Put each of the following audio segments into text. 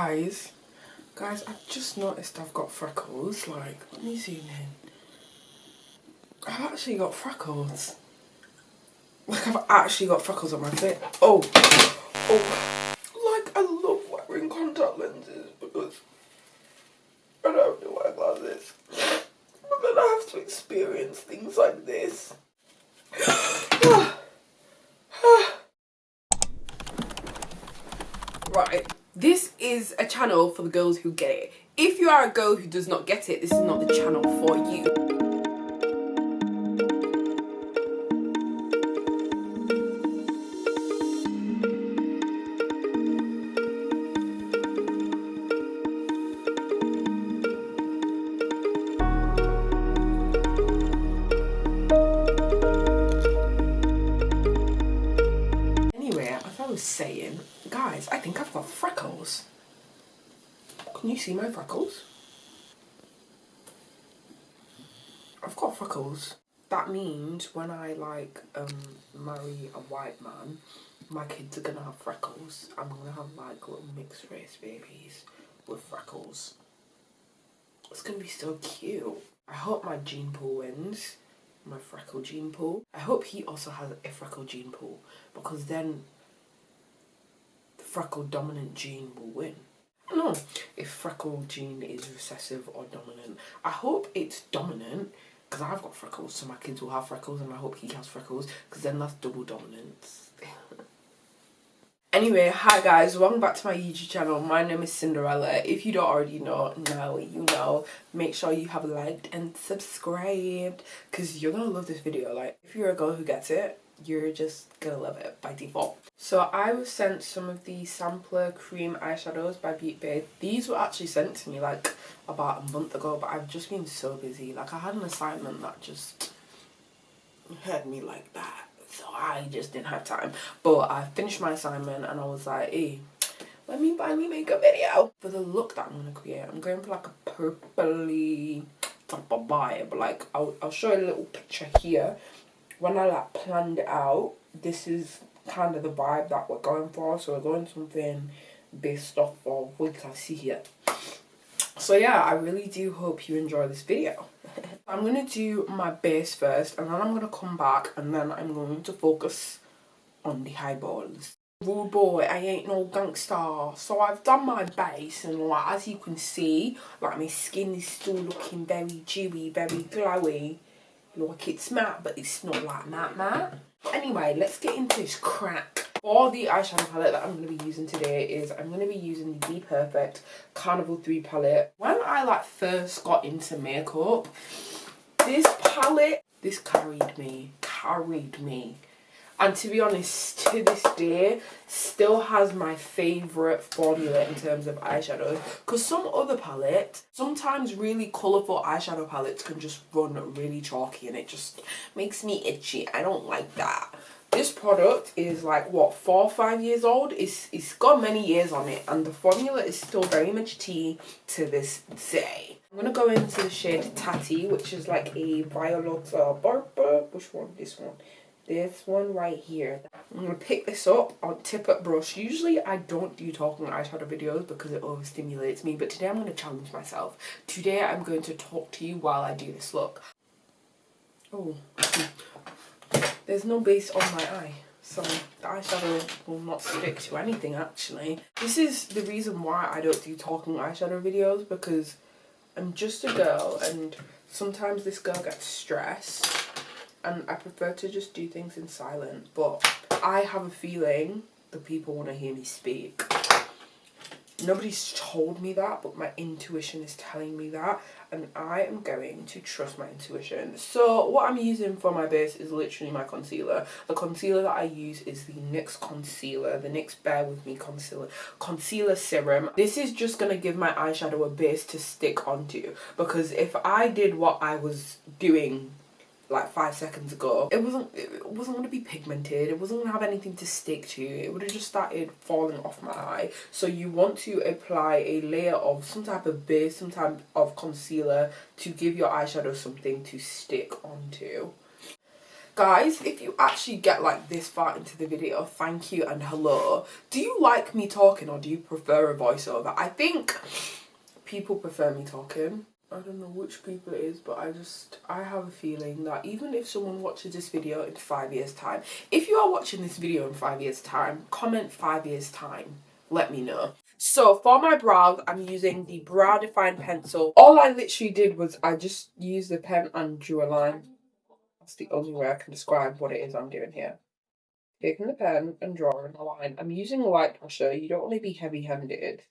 Guys, I've just noticed I've got freckles. Like, let me zoom in. I've actually got freckles. Like, I've actually got freckles on my face. Oh. Like, I love wearing contact lenses because I don't really wear glasses. But then I have to experience things like this. Right, this is a channel for the girls who get it. If you are a girl who does not get it, this is not the channel for you. Anyway, as I was saying, guys, I think I've got freckles. Can you see my freckles? I've got freckles. That means when I marry a white man, my kids are gonna have freckles. I'm gonna have like little mixed race babies with freckles. It's gonna be so cute. I hope my gene pool wins. My freckle gene pool. I hope he also has a freckle gene pool, because then the freckle dominant gene will win. I don't know if freckle gene is recessive or dominant. I hope it's dominant because I've got freckles, so my kids will have freckles, and I hope he has freckles because then that's double dominance. Anyway, hi guys, welcome back to my YouTube channel. My name is Cinderella. If you don't already know, now you know. Make sure you have liked and subscribed because you're gonna love this video. Like, if you're a girl who gets it, you're just gonna love it by default. So I was sent some of the Samplr cream eyeshadows by Beat Babe. These were actually sent to me like about a month ago, but I've just been so busy. Like, I had an assignment that just had me like that, so I just didn't have time. But I finished my assignment and I was like, hey, let me finally make a video. For the look that I'm gonna create, I'm going for like a purpley type of vibe. Like, I'll show you a little picture here. When I like planned it out, this is kind of the vibe that we're going for. So we're going something based off of what I see here. So yeah, I really do hope you enjoy this video. I'm going to do my base first, and then I'm going to come back, and then I'm going to focus on the eyeballs. Rude boy, I ain't no gangster. So I've done my base, and like, as you can see, like, my skin is still looking very dewy, very glowy. Like, it's matte, but it's not like matte. Anyway, let's get into this crack. For the eyeshadow palette that I'm going to be using today is I'm going to be using the Be Perfect Carnival III palette. When I like first got into makeup, this palette, this carried me. And to be honest, to this day, still has my favourite formula in terms of eyeshadows. Because some other palettes, sometimes really colourful eyeshadow palettes can just run really chalky and it just makes me itchy. I don't like that. This product is like, what, 4 or 5 years old? It's got many years on it, and the formula is still very much tea to this day. I'm going to go into the shade Tatty, which is like a violet purple. Which one? This one. This one right here. I'm going to pick this up on tip up brush. Usually I don't do talking eyeshadow videos because it overstimulates me, but today I'm going to challenge myself. Today I'm going to talk to you while I do this look. Oh, there's no base on my eye, so the eyeshadow will not stick to anything actually. This is the reason why I don't do talking eyeshadow videos, because I'm just a girl and sometimes this girl gets stressed. And I prefer to just do things in silence, but I have a feeling that people want to hear me speak. Nobody's told me that, but my intuition is telling me that, and I am going to trust my intuition. So what I'm using for my base is literally my concealer. The concealer that I use is the NYX concealer, the NYX Bear With Me concealer serum. This is just going to give my eyeshadow a base to stick onto, because if I did what I was doing like 5 seconds ago, it wasn't going to be pigmented, it wasn't going to have anything to stick to, it would have just started falling off my eye. So you want to apply a layer of some type of base, some type of concealer to give your eyeshadow something to stick onto. Guys, if you actually get like this far into the video, thank you and hello. Do you like me talking or do you prefer a voiceover? I think people prefer me talking. I don't know which people it is, but I have a feeling that even if someone watches this video in 5 years time, if you are watching this video in 5 years time, comment 5 years time, let me know. So for my brows, I'm using the Brow Define pencil. All I literally did was I just used the pen and drew a line. That's the only way I can describe what it is I'm doing here. Taking the pen and drawing a line. I'm using light pressure. You don't want to be heavy-handed.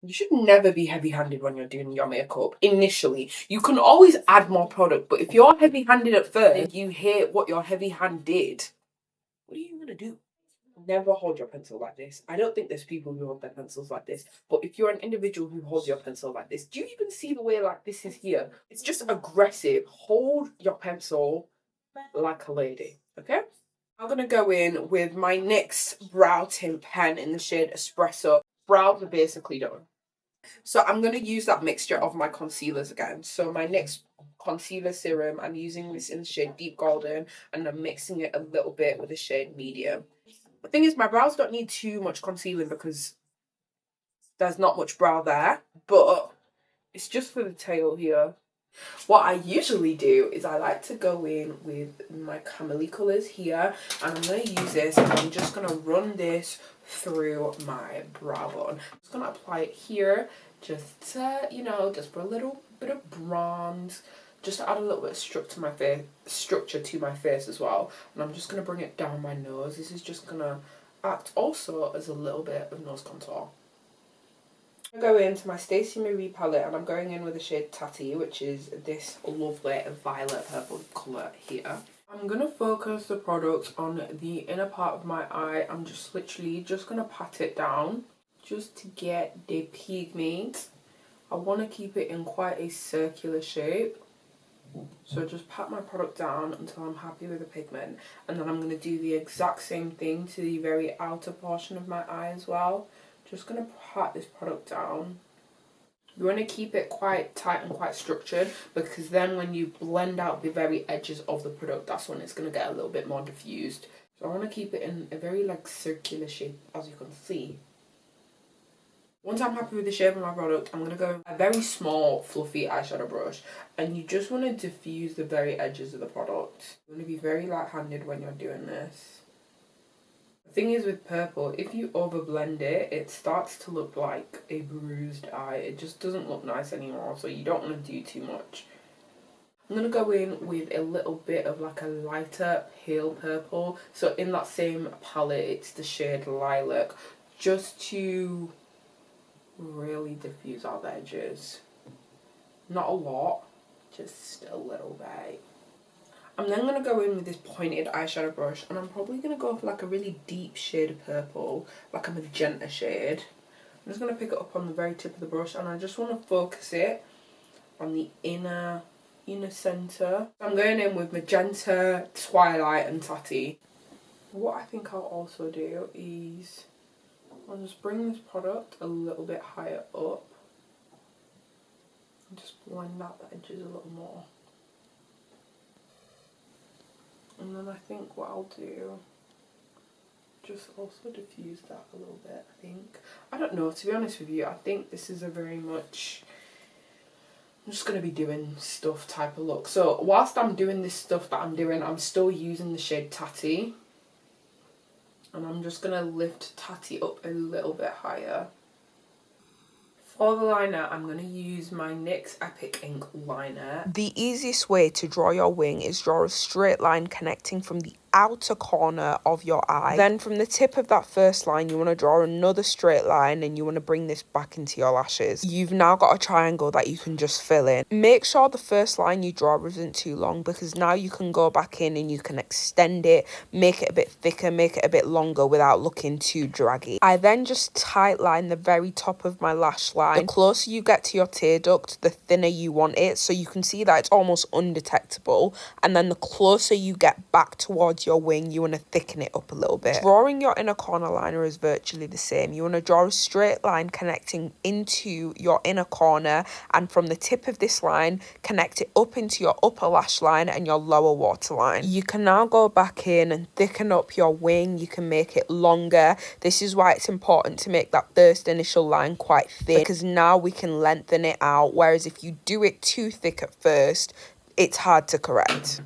You should never be heavy-handed when you're doing your makeup. Initially, you can always add more product, but if you're heavy-handed at first and you hate what your heavy hand did, what are you gonna do? Never hold your pencil like this. I don't think there's people who hold their pencils like this, but if you're an individual who holds your pencil like this, do you even see the way like this is here? It's just aggressive. Hold your pencil like a lady, okay? I'm gonna go in with my NYX brow tint pen in the shade Espresso. Brows are basically done. So I'm going to use that mixture of my concealers again. So my NYX concealer serum, I'm using this in the shade Deep Golden, and I'm mixing it a little bit with the shade Medium. The thing is, my brows don't need too much concealing because there's not much brow there, but it's just for the tail here. What I usually do is I like to go in with my Camille colours here, and I'm going to use this and I'm just going to run this through my brow bone. I'm just going to apply it here just to, you know, just for a little bit of bronze, just to add a little bit of structure to my face as well. And I'm just going to bring it down my nose. This is just going to act also as a little bit of nose contour. I go into my Stacey Marie palette and I'm going in with the shade Tatty, which is this lovely violet purple colour here. I'm going to focus the product on the inner part of my eye. I'm just literally just going to pat it down just to get the pigment. I want to keep it in quite a circular shape. So just pat my product down until I'm happy with the pigment. And then I'm going to do the exact same thing to the very outer portion of my eye as well. Just going to pat this product down. You want to keep it quite tight and quite structured, because then when you blend out the very edges of the product, that's when it's going to get a little bit more diffused. So I want to keep it in a very like circular shape, as you can see. Once I'm happy with the shape of my product, I'm going to go with a very small fluffy eyeshadow brush, and you just want to diffuse the very edges of the product. You want to be very light-handed when you're doing this. The thing is with purple, if you overblend it, it starts to look like a bruised eye. It just doesn't look nice anymore, so you don't want to do too much. I'm going to go in with a little bit of like a lighter pale purple. So in that same palette, it's the shade Lilac, just to really diffuse out the edges. Not a lot, just a little bit. I'm then going to go in with this pointed eyeshadow brush, and I'm probably going to go for like a really deep shade of purple, like a magenta shade. I'm just going to pick it up on the very tip of the brush, and I just want to focus it on the inner centre. I'm going in with magenta, twilight and tatty. What I think I'll also do is I'll just bring this product a little bit higher up and just blend out the edges a little more. And then I think what I'll do, just also diffuse that a little bit, I think. I don't know, to be honest with you, I think this is a very much, I'm just going to be doing stuff type of look. So whilst I'm doing this stuff that I'm doing, I'm still using the shade Tatty. And I'm just going to lift Tatty up a little bit higher. For the liner, I'm going to use my NYX Epic Ink liner. The easiest way to draw your wing is draw a straight line connecting from the outer corner of your eye. Then from the tip of that first line, you want to draw another straight line, and you want to bring this back into your lashes. You've now got a triangle that you can just fill in. Make sure the first line you draw isn't too long, because now you can go back in and you can extend it, make it a bit thicker, make it a bit longer without looking too draggy. I then just tight line the very top of my lash line. The closer you get to your tear duct, the thinner you want it, so you can see that it's almost undetectable. And then the closer you get back towards towards your wing, you want to thicken it up a little bit. Drawing your inner corner liner is virtually the same. You want to draw a straight line connecting into your inner corner, and from the tip of this line, connect it up into your upper lash line and your lower waterline. You can now go back in and thicken up your wing. You can make it longer. This is why it's important to make that first initial line quite thin, because now we can lengthen it out, whereas if you do it too thick at first, it's hard to correct.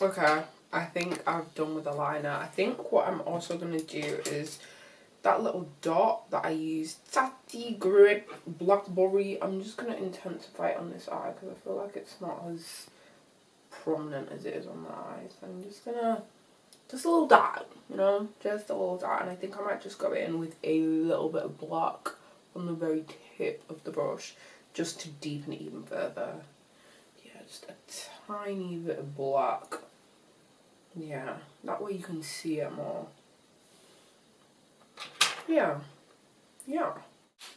Okay, I think I've done with the liner. I think what I'm also going to do is that little dot that I used, Tati Grip Blackberry, I'm just going to intensify it on this eye because I feel like it's not as prominent as it is on the eye. So I'm just going to, just a little dot, you know, just a little dot. And I think I might just go in with a little bit of black on the very tip of the brush just to deepen it even further. Yeah, just a tiny bit of black. Yeah, that way you can see it more. Yeah.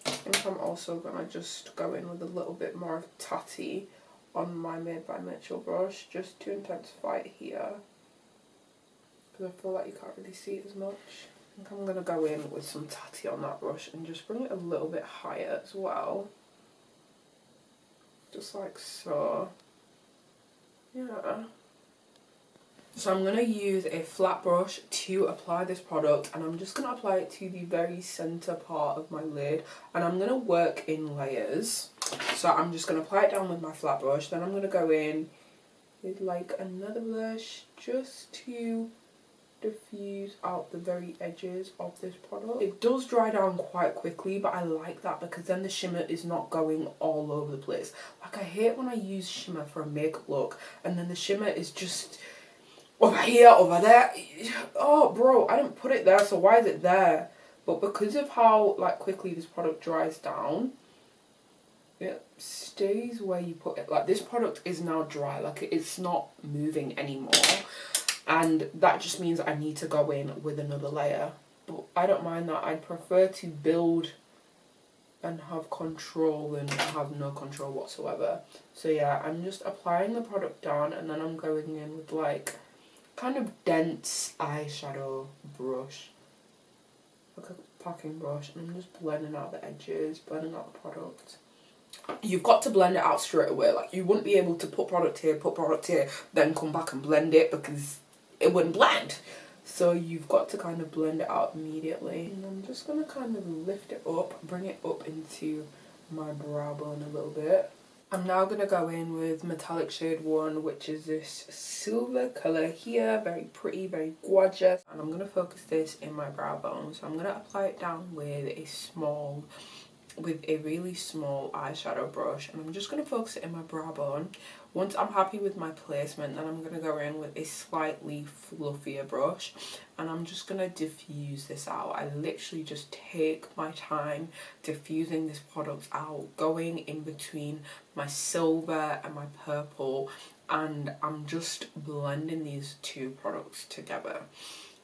I think I'm also going to just go in with a little bit more of Tati on my Made by Mitchell brush just to intensify it here. Because I feel like you can't really see it as much. I think I'm going to go in with some Tati on that brush and just bring it a little bit higher as well. Just like so. Yeah. So I'm going to use a flat brush to apply this product, and I'm just going to apply it to the very centre part of my lid, and I'm going to work in layers. So I'm just going to apply it down with my flat brush, then I'm going to go in with like another blush just to diffuse out the very edges of this product. It does dry down quite quickly, but I like that because then the shimmer is not going all over the place. Like, I hate when I use shimmer for a makeup look and then the shimmer is just over here, over there. Oh, bro, I didn't put it there, so why is it there? But because of how, like, quickly this product dries down, it stays where you put it. Like, this product is now dry. Like, it's not moving anymore. And that just means I need to go in with another layer. But I don't mind that. I'd prefer to build and have control than have no control whatsoever. So, yeah, I'm just applying the product down, and then I'm going in with, like, kind of dense eyeshadow brush, like a packing brush, and I'm just blending out the edges, blending out the product. You've got to blend it out straight away. Like, you wouldn't be able to put product here, then come back and blend it because it wouldn't blend. So you've got to kind of blend it out immediately. And I'm just going to kind of lift it up, bring it up into my brow bone a little bit. I'm now going to go in with metallic shade 1, which is this silver colour here. Very pretty, very gorgeous. And I'm going to focus this in my brow bone. So I'm going to apply it down with a really small eyeshadow brush. And I'm just going to focus it in my brow bone. Once I'm happy with my placement, then I'm going to go in with a slightly fluffier brush. And I'm just going to diffuse this out. I literally just take my time diffusing this product out, going in between my silver and my purple, and I'm just blending these two products together.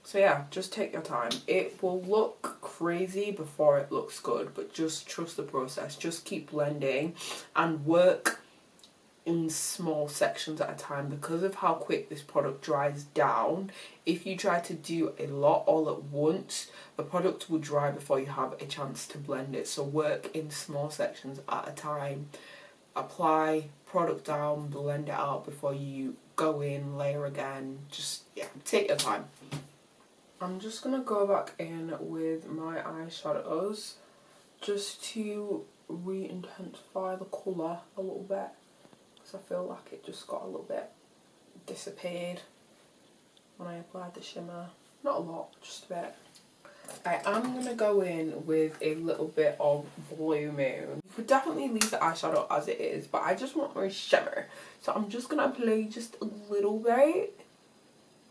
So yeah, just take your time. It will look crazy before it looks good, but just trust the process. Just keep blending and work in small sections at a time. Because of how quick this product dries down, if you try to do a lot all at once, the product will dry before you have a chance to blend it. So work in small sections at a time. Apply product down, blend it out before you go in, layer again. Just, yeah, take your time. I'm just going to go back in with my eyeshadows just to re-intensify the colour a little bit, because I feel like it just got a little bit disappeared when I applied the shimmer. Not a lot, just a bit. I am going to go in with a little bit of Blue Moon. You could definitely leave the eyeshadow as it is, but I just want more shimmer. So I'm just going to apply just a little bit,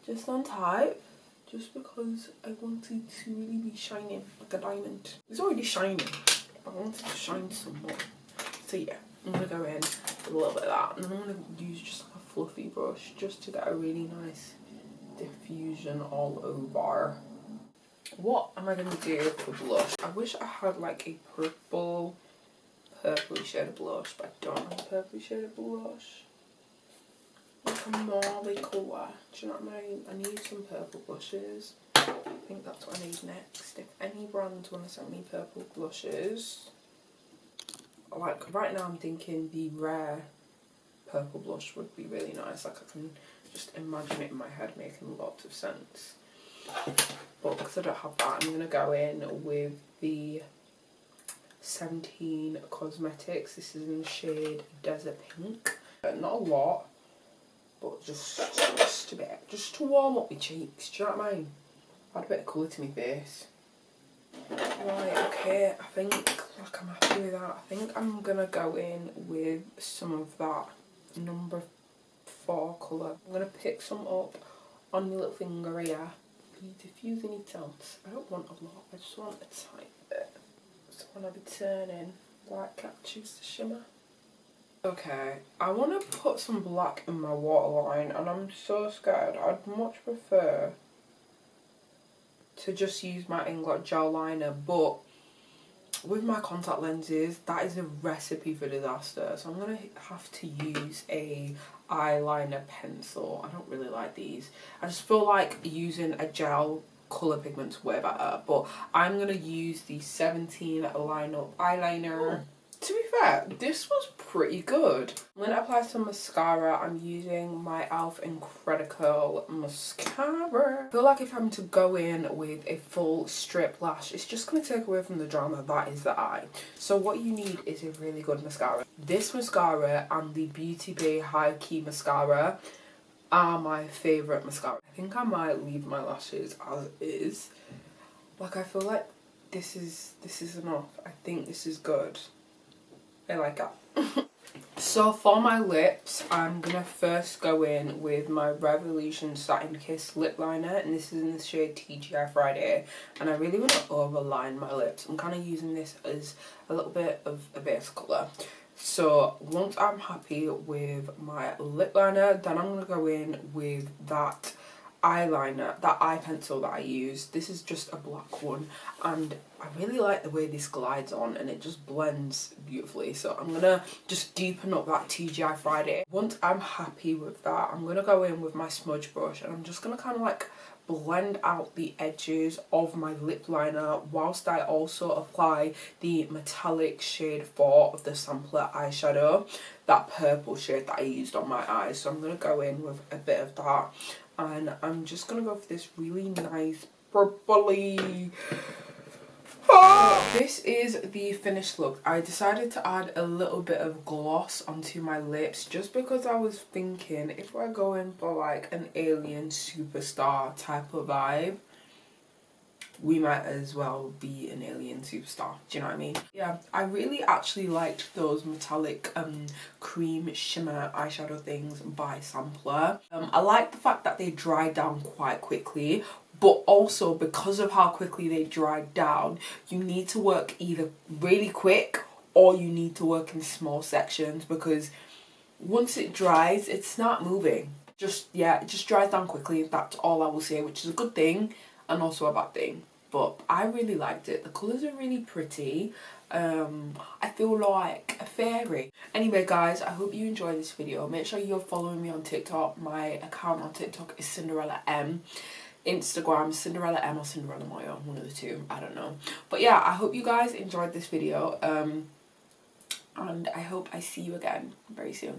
just on top, just because I wanted to really be shining like a diamond. It's already shining, but I wanted to shine some more. So yeah, I'm going to go in with a little bit of that, and then I'm going to use just like a fluffy brush just to get a really nice diffusion all over. What am I going to do for blush? I wish I had like a purpley shaded blush, but I don't have a purpley shaded blush. Okay, a mauvey colour. Do you know what I mean? I need some purple blushes. I think that's what I need next. If any brands want to send me purple blushes, like right now I'm thinking the Rare purple blush would be really nice. Like I can just imagine it in my head making lots of sense. But because I don't have that, I'm going to go in with the 17 Cosmetics. This is in the shade Desert Pink. Not a lot, but just a bit. Just to warm up my cheeks, do you know what I mean? Add a bit of colour to my face. Right, okay, I think like I'm happy with that. I think I'm going to go in with some of that number 4 colour. I'm going to pick some up on my little finger here. You diffuse any tints. I don't want a lot, I just want a tiny bit. So when I be turning, light catches the shimmer. Okay, I want to put some black in my waterline and I'm so scared. I'd much prefer to just use my Inglot gel liner, but with my contact lenses, that is a recipe for disaster. So I'm going to have to use a eyeliner pencil. I don't really like these. I just feel like using a gel colour pigment's way better, but I'm going to use the 17 Line Up eyeliner. To be fair, this was pretty good. I'm going to apply some mascara. I'm using my e.l.f. Incredicurl mascara. I feel like if I'm to go in with a full strip lash, it's just going to take away from the drama that is the eye. So what you need is a really good mascara. This mascara and the Beauty Bay High Key mascara are my favourite mascara. I think I might leave my lashes as is. Like, I feel like this is enough. I think this is good. I like that. So for my lips, I'm going to first go in with my Revolution Satin Kiss lip liner, and this is in the shade TGI Friday, and I really want to overline my lips. I'm kind of using this as a little bit of a base colour. So once I'm happy with my lip liner, then I'm going to go in with that eyeliner, that eye pencil that I use. This is just a black one and I really like the way this glides on and it just blends beautifully. So I'm gonna just deepen up that TGI Friday. Once I'm happy with that, I'm gonna go in with my smudge brush and I'm just gonna kind of like blend out the edges of my lip liner whilst I also apply the metallic shade 4 of the Samplr eyeshadow, that purple shade that I used on my eyes. So I'm going to go in with a bit of that and I'm just going to go for this really nice purpley. This is the finished look. I decided to add a little bit of gloss onto my lips just because I was thinking if we're going for like an alien superstar type of vibe, we might as well be an alien superstar. Do you know what I mean? Yeah, I really actually liked those metallic cream shimmer eyeshadow things by Samplr. I like the fact that they dried down quite quickly, but also because of how quickly they dried down, you need to work either really quick or you need to work in small sections, because once it dries, it's not moving. Yeah, it just dries down quickly. That's all I will say, which is a good thing and also a bad thing. But I really liked it. The colours are really pretty. I feel like a fairy. Anyway guys, I hope you enjoyed this video. Make sure you're following me on TikTok. My account on TikTok is Cinderella M. Instagram Cinderella M or Cinderella Moyo, one of the two, I don't know. But yeah, I hope you guys enjoyed this video and I hope I see you again very soon.